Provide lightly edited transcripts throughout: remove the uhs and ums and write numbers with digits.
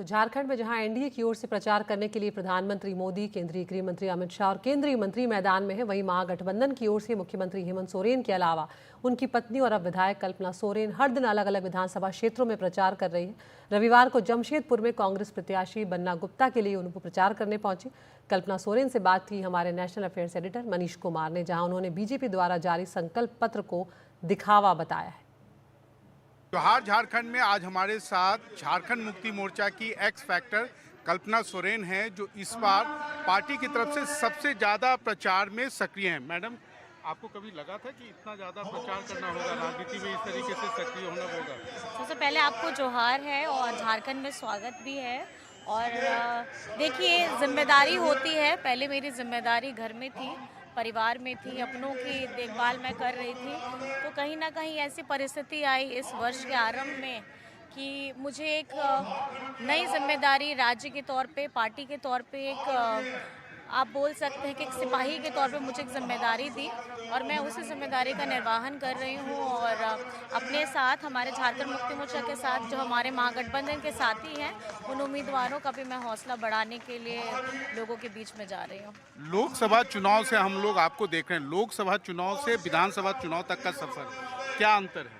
तो झारखंड में जहां एनडीए की ओर से प्रचार करने के लिए प्रधानमंत्री मोदी, केंद्रीय गृह मंत्री अमित शाह और केंद्रीय मंत्री मैदान में है, वहीं महागठबंधन की ओर से मुख्यमंत्री हेमंत सोरेन के अलावा उनकी पत्नी और अब विधायक कल्पना सोरेन हर दिन अलग अलग विधानसभा क्षेत्रों में प्रचार कर रही है। रविवार को जमशेदपुर में कांग्रेस प्रत्याशी बन्ना गुप्ता के लिए उनको प्रचार करने पहुंची कल्पना सोरेन से बात की हमारे national affairs editor Manish Kumar ने, जहां उन्होंने बीजेपी द्वारा जारी संकल्प पत्र को दिखावा बताया है। जोहार झारखंड में आज हमारे साथ झारखंड मुक्ति मोर्चा की एक्स फैक्टर कल्पना सोरेन हैं, जो इस बार पार्टी की तरफ से सबसे ज़्यादा प्रचार में सक्रिय हैं। मैडम, आपको कभी लगा था कि इतना ज़्यादा प्रचार करना होगा, राजनीति में इस तरीके से सक्रिय होना होगा? सबसे पहले आपको जोहार है और झारखंड में स्वागत भी है। और देखिए, जिम्मेदारी होती है। पहले मेरी जिम्मेदारी घर में थी, परिवार में थी, अपनों की देखभाल मैं कर रही थी। तो कहीं ना कहीं ऐसी परिस्थिति आई इस वर्ष के आरंभ में कि मुझे एक नई जिम्मेदारी राज्य के तौर पे, पार्टी के तौर पे, एक आप बोल सकते हैं कि एक सिपाही के तौर पे मुझे एक जिम्मेदारी दी और मैं उसी जिम्मेदारी का निर्वहन कर रही हूँ। और अपने साथ हमारे झारखंड मुक्ति मोर्चा के साथ जो हमारे महागठबंधन के साथी हैं, उन उम्मीदवारों का भी मैं हौसला बढ़ाने के लिए लोगों के बीच में जा रही हूँ। लोकसभा चुनाव से हम लोग आपको देख रहे हैं, लोकसभा चुनाव से विधानसभा चुनाव तक का सफर, क्या अंतर है?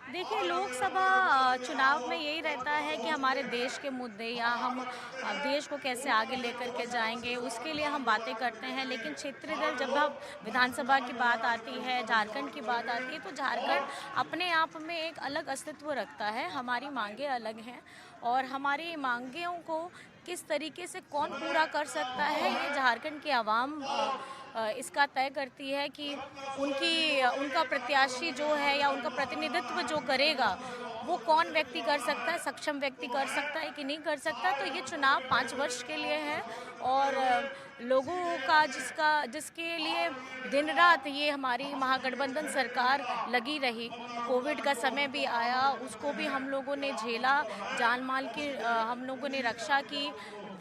देखिए, लोकसभा चुनाव में यही रहता है कि हमारे देश के मुद्दे या हम देश को कैसे आगे लेकर के जाएंगे, उसके लिए हम बातें करते हैं। लेकिन क्षेत्रीय दल, जब हम विधानसभा की बात आती है, झारखंड की बात आती है, तो झारखंड अपने आप में एक अलग अस्तित्व रखता है। हमारी मांगें अलग हैं और हमारी मांगों को किस तरीके से कौन पूरा कर सकता है, ये झारखंड की आवाम इसका तय करती है कि उनका प्रत्याशी जो है या उनका प्रतिनिधित्व जो करेगा वो कौन व्यक्ति कर सकता है, सक्षम व्यक्ति कर सकता है कि नहीं कर सकता। तो ये चुनाव 5 वर्ष के लिए है और लोगों का जिसके लिए दिन रात ये हमारी महागठबंधन सरकार लगी रही। कोविड का समय भी आया, उसको भी हम लोगों ने झेला, जान माल की हम लोगों ने रक्षा की,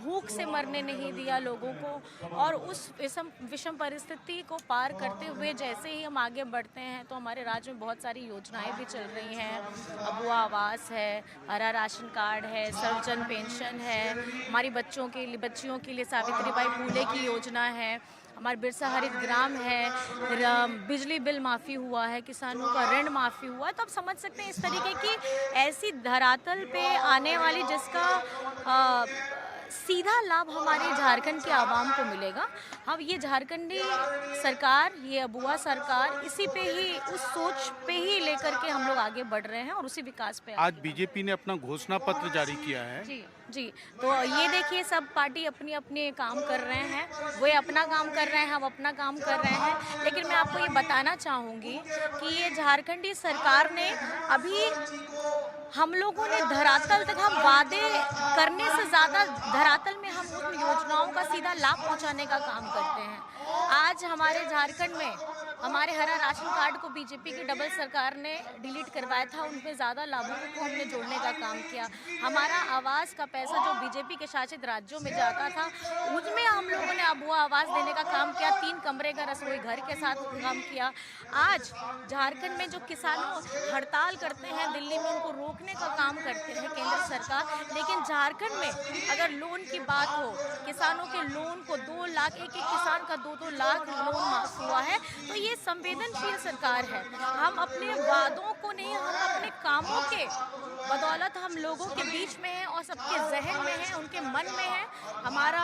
भूख से मरने नहीं दिया लोगों को। और उस विषम परिस्थिति को पार करते हुए जैसे ही हम आगे बढ़ते हैं तो हमारे राज्य में बहुत सारी योजनाएं भी चल रही हैं। अबुआ आवास है, हरा राशन कार्ड है, सर्वजन पेंशन है, हमारी बच्चियों के लिए सावित्रीबाई फूले की योजना है, हमारे बिरसा हरित ग्राम है, बिजली बिल माफ़ी हुआ है, किसानों का ऋण माफ़ी हुआ है। तो आप समझ सकते हैं इस तरीके की ऐसी धरातल पे आने वाली जिसका सीधा लाभ हमारे झारखंड के आवाम को मिलेगा। अब ये झारखंडी सरकार, ये अबुआ सरकार, इसी पे ही, उस सोच पे ही लेकर के हम लोग आगे बढ़ रहे हैं और उसी विकास पे। आज बीजेपी ने अपना घोषणा पत्र जारी किया है। जी, तो ये देखिए, सब पार्टी अपनी अपने काम कर रहे हैं, वो अपना काम कर रहे हैं, हम अपना काम कर रहे हैं। लेकिन मैं आपको ये बताना चाहूँगी कि ये झारखंडी सरकार ने अभी हम लोगों ने धरातल तक, हम वादे करने से ज़्यादा धरातल में हम उन योजनाओं का सीधा लाभ पहुंचाने का काम करते हैं। आज हमारे झारखंड में हमारे हरा राशन कार्ड को बीजेपी की डबल सरकार ने डिलीट करवाया था, उनमें ज़्यादा लाभुकों को हमने जोड़ने का काम किया। हमारा आवास का पैसा जो बीजेपी के शासित राज्यों में जाता था, उसमें हम लोगों ने अबुआ आवास देने का काम किया, 3 कमरे का रसोई घर के साथ काम किया। आज झारखंड में जो किसानों हड़ताल करते हैं, दिल्ली में उनको रोकने का काम करते हैं केंद्र सरकार, लेकिन झारखंड में अगर लोन की बात हो, किसानों के लोन को 2 लाख, एक किसान का 2-2 लाख लोन माफ हुआ है। तो ये संवेदनशील सरकार है। हम अपने वादों को नहीं, हम अपने कामों के बदौलत हम लोगों के बीच में हैं और सबके जहन में हैं, उनके मन में है। हमारा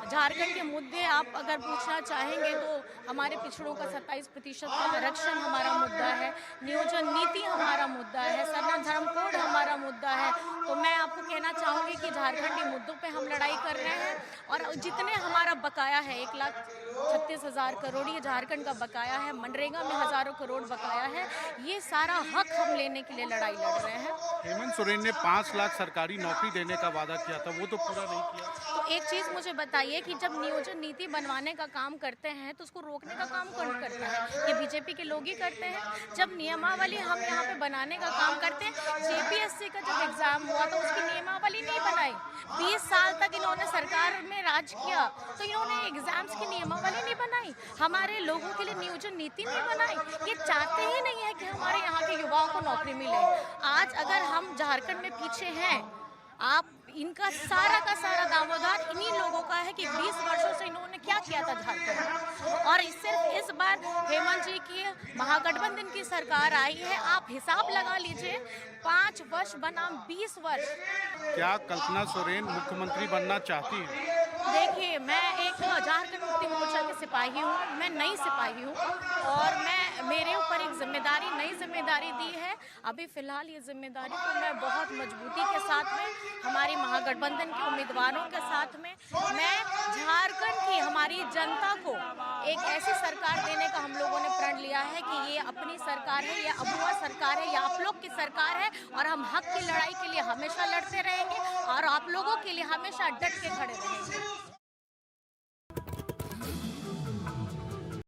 झारखंड के मुद्दे आप अगर पूछना चाहेंगे तो हमारे पिछड़ों का 27% का आरक्षण हमारा मुद्दा है, नियोजन नीति हमारा मुद्दा है, सनातन धर्म कोड हमारा मुद्दा है। तो मैं आपको कहना चाहूँगी कि झारखंडी मुद्दों पे हम लड़ाई कर रहे हैं और जितने हमारा बकाया है, 1,36,000 करोड़ ये झारखंड का बकाया है, मनरेगा में हज़ारों करोड़ बकाया है, ये सारा हक हम लेने के लिए लड़ाई लड़ रहे हैं। हेमंत सोरेन ने 5 लाख सरकारी नौकरी देने का वादा किया था, वो तो पूरा नहीं किया। तो एक चीज़ मुझे बताइए कि जब नियोजन नीति बनवाने का काम करते हैं तो उसको रोकने का काम कौन करता है? ये बीजेपी के लोग ही करते हैं। जब नियमावली हम यहाँ पे बनाने का काम करते हैं, जेपीएससी का जब एग्ज़ाम हुआ तो उसकी नियमावली नहीं बनाई। 20 साल तक इन्होंने सरकार में राज किया तो इन्होंने एग्जाम्स की नियमावली नहीं बनाई, हमारे लोगों के लिए नियोजन नीति नहीं बनाई। ये चाहते ही नहीं है कि हमारे यहाँ के युवाओं को नौकरी मिले। आज अगर हम झारखंड में पीछे हैं, आप इनका सारा का सारा दामोदर इन्हीं लोगों का है कि 20 वर्षों से इन्होंने क्या किया था झारखंड में। और सिर्फ इस बार हेमंत जी की महागठबंधन की सरकार आई है, आप हिसाब लगा लीजिए, 5 वर्ष बनाम 20 वर्ष। क्या कल्पना सोरेन मुख्यमंत्री बनना चाहती है? देखिए, मैं एक झारखंड मुक्ति मोर्चा की सिपाही हूँ, मैं नई सिपाही हूँ और मेरे ऊपर एक नई जिम्मेदारी दी है। अभी फिलहाल ये जिम्मेदारी को मैं बहुत मजबूती के साथ में हमारी महागठबंधन के उम्मीदवारों के साथ में मैं झारखंड की हमारी जनता को एक ऐसी सरकार देने का हम लोगों ने प्रण लिया है कि ये अपनी सरकार है, ये अबुआ सरकार है, ये आप लोग की सरकार है और हम हक की लड़ाई के लिए हमेशा लड़ते रहेंगे और आप लोगों के लिए हमेशा डट के खड़े रहेंगे।